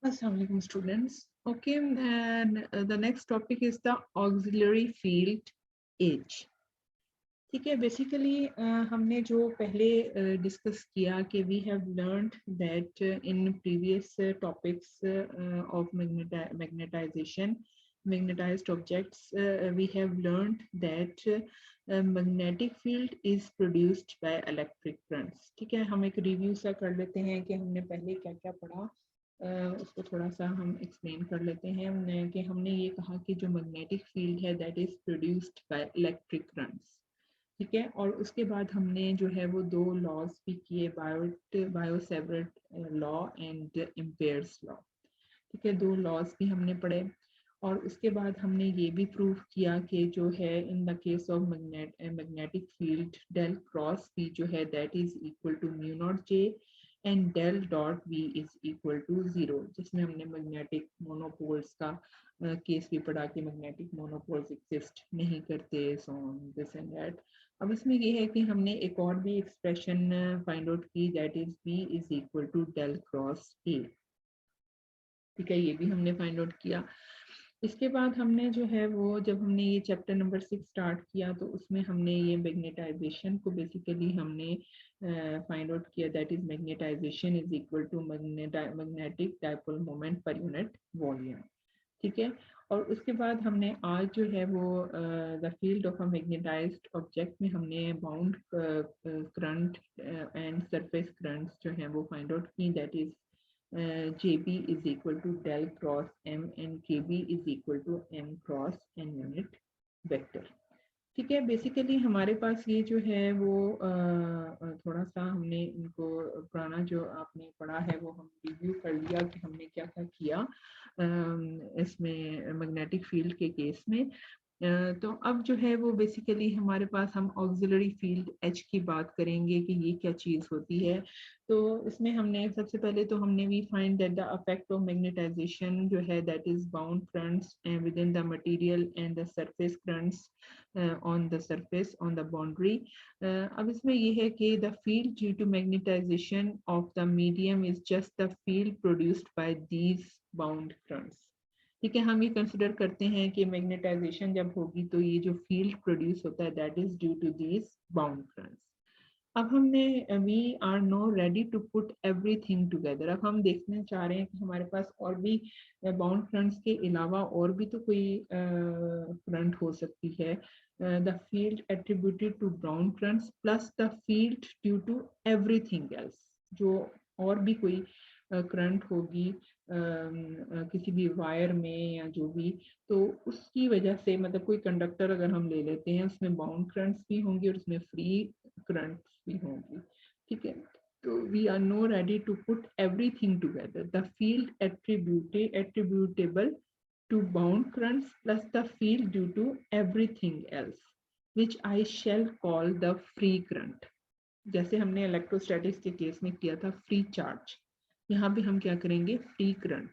Assalamu alaikum students. Okay, and the next topic is the auxiliary field age. ठीक है, basically हमने जो पहले डिस्कस किया कि we have learned that in previous topics of magnetization magnetized objects we have learned that magnetic field is produced by electric currents. ठीक है, हम एक रिव्यू सा कर लेते हैं कि हमने पहले क्या क्या पढ़ा. उसको थोड़ा सा हम एक्सप्लेन कर लेते हैं कि हमने ये कहा कि जो मैग्नेटिक फील्ड है that is produced by electric currents. ठीक है, और उसके बाद हमने जो है वो दो लॉज भी किए, Biot-Savart law and Ampere's law. ठीक है, दो लॉज भी हमने पढ़े. और उसके बाद हमने ये भी प्रूव किया कि जो है in the case of magnetic field del cross B जो है that is equal to mu naught J and del dot B is equal to 0, जिसमें हमने मैग्नेटिक मोनोपोल्स का केस भी पढ़ा कि मैग्नेटिक मोनोपोल्स एग्जिस्ट नहीं करते, so on this and that. अब इसमें ये है कि हमने एक और भी एक्सप्रेशन फाइंड आउट की that is B is equal to del cross A. ठीक है, ये भी हमने फाइंड आउट किया. इसके बाद हमने जो है वो जब हमने ये चैप्टर नंबर 6 स्टार्ट किया तो उसमें हमने ये मैग्नेटाइजेशन को बेसिकली हमने फाइंड आउट किया that is magnetization is equal to magnetic dipole moment per unit volume. ठीक है, और उसके बाद हमने आज जो है वो the field of a magnetised object में हमने bound current and surface currents जो हैं वो फाइंड आउट की that is JB is equal to del cross M and KB is equal to M cross N unit vector. ठीक है, basically हमारे पास ये जो है वो थोड़ा सा हमने इनको पुराना जो आपने पढ़ा है वो हम रिव्यू कर लिया कि हमने क्या क्या किया इसमें मैग्नेटिक फील्ड के केस में. तो अब जो है वो बेसिकली हमारे पास हम ऑक्सिलरी फील्ड एच की बात करेंगे कि ये क्या चीज़ होती है. तो इसमें हमने सबसे पहले तो हमने we find that the effect of magnetization जो है that is bound currents within the material and the surface currents on the surface on the boundary. अब इसमें ये है कि the field due to magnetization of the medium is just the field produced by these bound currents. ठीक है, हम ये consider करते हैं कि मैग्नेटाइजेशन जब होगी तो ये जो फील्ड प्रोड्यूस होता है that is due to these bound currents. अब हमने we are now ready to put everything together. अब हम देखना चाह रहे हैं कि हमारे पास और भी बाउंड करंट्स के अलावा और भी तो कोई करंट हो सकती है. The field attributed to bound currents plus the field due to everything else, जो और भी कोई करंट होगी किसी भी वायर में या जो भी, तो उसकी वजह से मतलब कोई कंडक्टर अगर हम ले लेते हैं उसमें बाउंड करंट्स भी होंगे और उसमें फ्री करंट्स भी होंगी. ठीक है, तो we are now ready to put everything together. The field attributable to bound currents plus the field due to everything else, which I shall call the free current. जैसे हमने इलेक्ट्रोस्टैटिक्स के case में किया था फ्री चार्ज, यहाँ भी हम क्या करेंगे free current.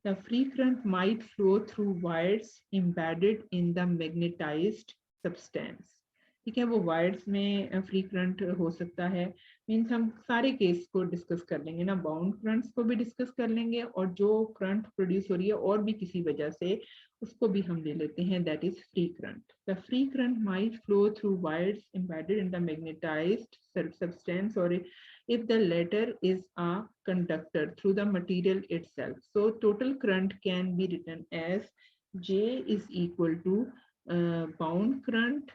The free current might flow through wires embedded in the magnetized substance. ठीक है, वो वायर्स में फ्री करंट हो सकता है. मीन्स हम सारे केस को डिस्कस कर लेंगे ना, बाउंड करंट्स को भी डिस्कस कर लेंगे और जो करंट प्रोड्यूस हो रही है और भी किसी वजह से उसको भी हम ले लेते हैं that is free current. The free current might flow through wires embedded in the magnetised substance और if the latter is a conductor through the material itself. So total current can be written as J is equal to bound current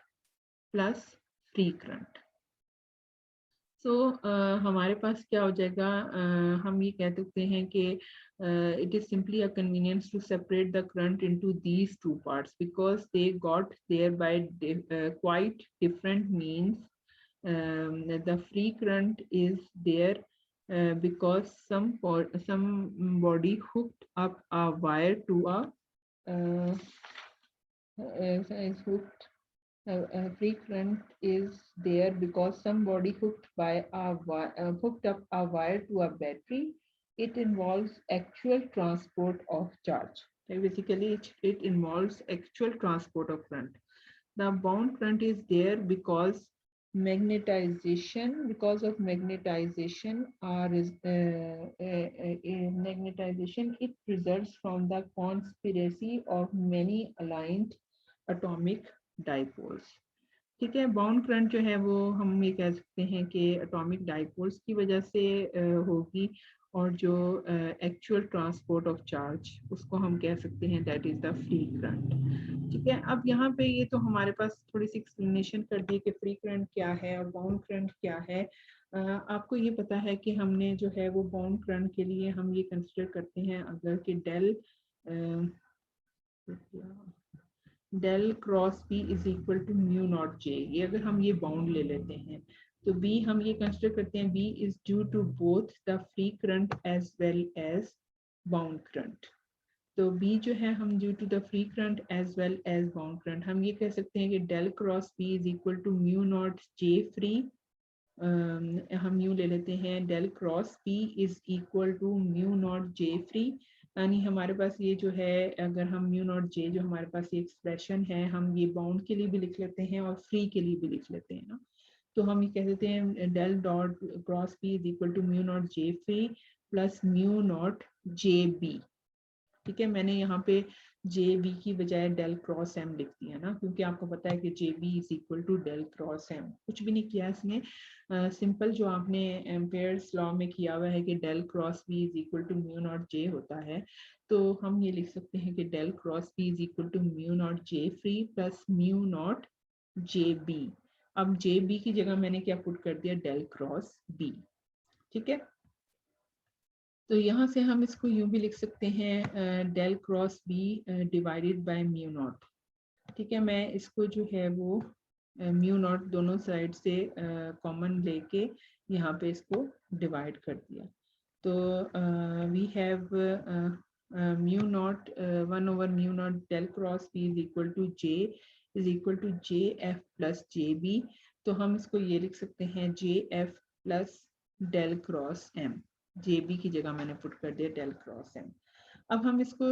plus free current. So हमारे पास क्या हो जाएगा, हम ये कह सकते हैं कि it is simply a convenience to separate the current into these two parts because they got there by quite different means. The free current is there because somebody hooked up a wire to a is hooked free current is there because somebody hooked up a wire to a battery. It involves actual transport of charge. So basically, it involves actual transport of current. The bound current is there because magnetization, because of magnetization magnetization, it results from the conspiracy of many aligned atomic dipoles. ठीक है, bound current जो है वो हम ये कह सकते हैं कि एटॉमिक डाइपोल्स की वजह से होगी, और जो एक्चुअल ट्रांसपोर्ट ऑफ चार्ज उसको हम कह सकते हैं that is the free current. ठीक है, अब यहाँ पे ये तो हमारे पास थोड़ी सी एक्सप्लेनेशन कर दी कि फ्री करंट क्या है और बाउंड करंट क्या है। आपको ये पता है कि हमने जो है वो बाउंड करंट के लिए हम ये कंसिडर करते हैं अगर कि del cross B is equal to mu naught J, ये अगर हम ये बाउंड ले लेते हैं तो बी हम ये कंसिडर करते हैं B is due to both the free current as well as bound current. तो बी जो है हम due to the free current as well as bound current, हम ये कह सकते हैं कि del cross B is equal to mu naught J free. हम यूँ ले लेते हैं del cross P is equal to mu naught J free, यानी हमारे पास ये जो है अगर हम म्यू नॉट जे जो हमारे पास ये एक्सप्रेशन है हम ये बाउंड के लिए भी लिख लेते हैं और फ्री के लिए भी लिख लेते हैं ना। तो हम ये कह देते हैं del dot cross P is equal to mu naught J free plus mu naught J B. ठीक है, मैंने यहाँ पे जे बी की बजाय डेल क्रॉस एम लिख दिया ना, क्योंकि आपको पता है कि J B is equal to del cross M, कुछ भी नहीं किया इसमें। सिंपल जो आपने एम्पेयर्स लॉ में किया हुआ है कि del cross B is equal to mu naught J होता है, तो हम ये लिख सकते हैं कि del cross B is equal to mu naught J free plus mu naught J B. अब जे बी की जगह मैंने क्या पुट कर दिया, डेल क्रॉस बी। ठीक है, तो यहाँ से हम इसको यूं भी लिख सकते हैं del cross B divided by mu naught. ठीक है, मैं इसको जो है वो म्यू नॉट दोनों साइड से कॉमन लेके यहाँ पे इसको डिवाइड कर दिया। तो we have mu naught 1 over mu naught del cross B is equal to J F plus J B. तो हम इसको ये लिख सकते हैं J F plus del cross M, J B की जगह मैंने पुट कर दिया डेल क्रॉस एम। अब हम इसको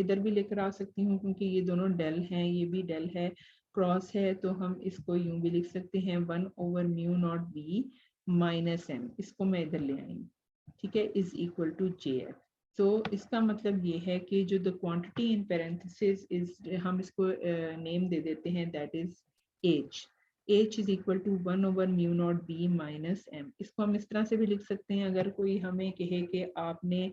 इधर भी लेकर आ सकती हूँ क्योंकि ये दोनों डेल हैं, ये भी डेल है, क्रॉस है, तो हम इसको यूं भी लिख सकते हैं 1/म्यू नॉट बी माइनस एम, इसको मैं इधर ले आई। ठीक है, is equal to J F. तो इसका मतलब ये है कि जो the quantity in parenthesis is, हम इसको नेम दे देते हैं that is H. H is equal to 1/म्यू नॉट बी माइनस एम। इसको हम इस तरह से भी लिख सकते हैं, अगर कोई हमें कहे कि आपने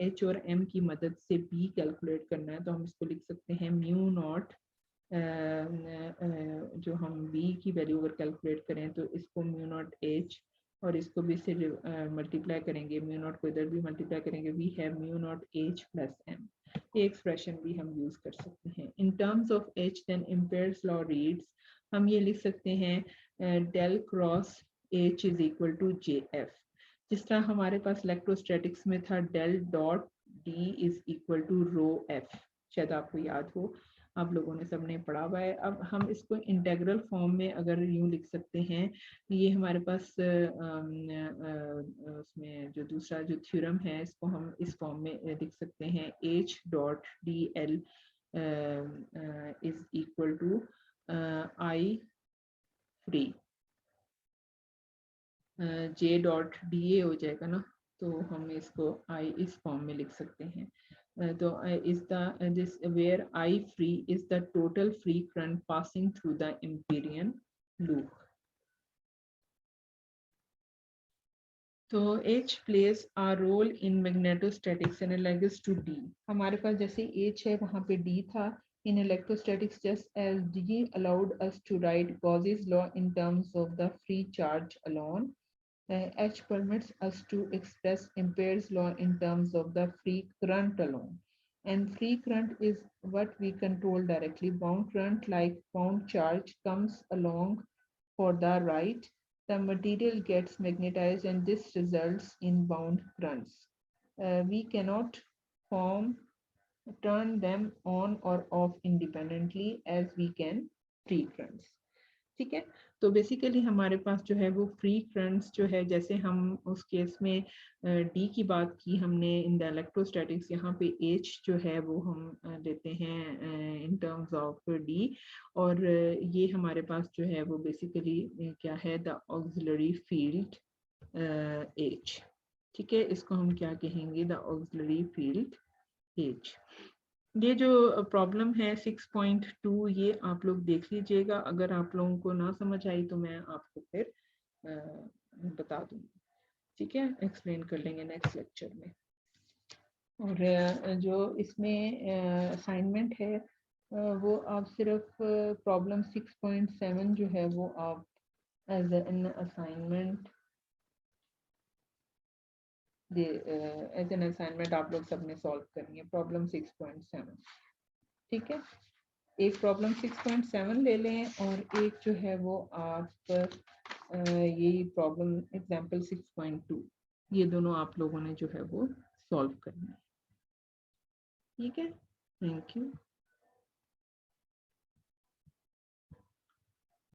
एच और एम की मदद से बी कैलकुलेट करना है, तो हम इसको लिख सकते हैं म्यू नॉट, जो हम बी की वैल्यू अगर कैलकुलेट करें तो इसको म्यू नॉट एच और इसको भी से मल्टीप्लाई करेंगे, म्यू नॉट को इधर भी मल्टीप्लाई करेंगे, we have mu naught H plus M. ये एक्सप्रेशन भी हम यूज कर सकते हैं। In terms of H then Ampere's law reads, हम ये लिख सकते हैं del cross H is equal to J F. जिस तरह हमारे पास इलेक्ट्रोस्टैटिक्स में था del dot D is equal to rho F, शायद आपको याद हो, आप लोगों ने सबने पढ़ा हुआ है। अब हम इसको इंटेग्रल फॉर्म में अगर यूं लिख सकते हैं, ये हमारे पास उसमें जो दूसरा जो थ्योरम है इसको हम इस फॉर्म में लिख सकते हैं, H dot D L is equal to I free, J dot D A हो जाएगा ना, तो हम इसको आई इस फॉर्म में लिख सकते हैं। तो is the this where I free is the total free current passing through the Amperian loop. तो H plays a role in magnetostatics analogous to D। हमारे पास जैसे H है वहाँ पे D था। In electrostatics, just as D allowed us to write Gauss's law in terms of the free charge alone, H permits us to express Ampere's law in terms of the free current alone. And free current is what we control directly. Bound current, like bound charge, comes along for the right. The material gets magnetized and this results in bound currents. We cannot turn them on or off independently as we can free currents। ठीक है, तो basically हमारे पास जो है वो free currents जो है, जैसे हम उस केस में डी की बात की हमने इन द इलेक्ट्रोस्टैटिक्स, यहाँ पे एच जो है वो हम लेते हैं इन टर्म्स ऑफ डी, और ये हमारे पास जो है वो बेसिकली क्या है, द ऑक्सिलरी फील्ड एच। ठीक है, इसको हम क्या कहेंगे, द ऑक्सिलरी फील्ड एच। ये जो प्रॉब्लम है 6.2, ये आप लोग देख लीजिएगा, अगर आप लोगों को ना समझ आई तो मैं आपको फिर बता दूंगी। ठीक है, एक्सप्लेन कर लेंगे नेक्स्ट लेक्चर में। और जो इसमें असाइनमेंट है वो आप सिर्फ प्रॉब्लम 6.7 जो है वो आप as an assignment as an assignment आप लोग सबने सॉल्व करनी है, प्रॉब्लम 6.7। ठीक है, एक प्रॉब्लम 6.7 ले लें और एक जो है वो आप ये प्रॉब्लम एग्जाम्पल 6.2, ये दोनों आप लोगों ने जो है वो सॉल्व करना है। ठीक है, थैंक यू।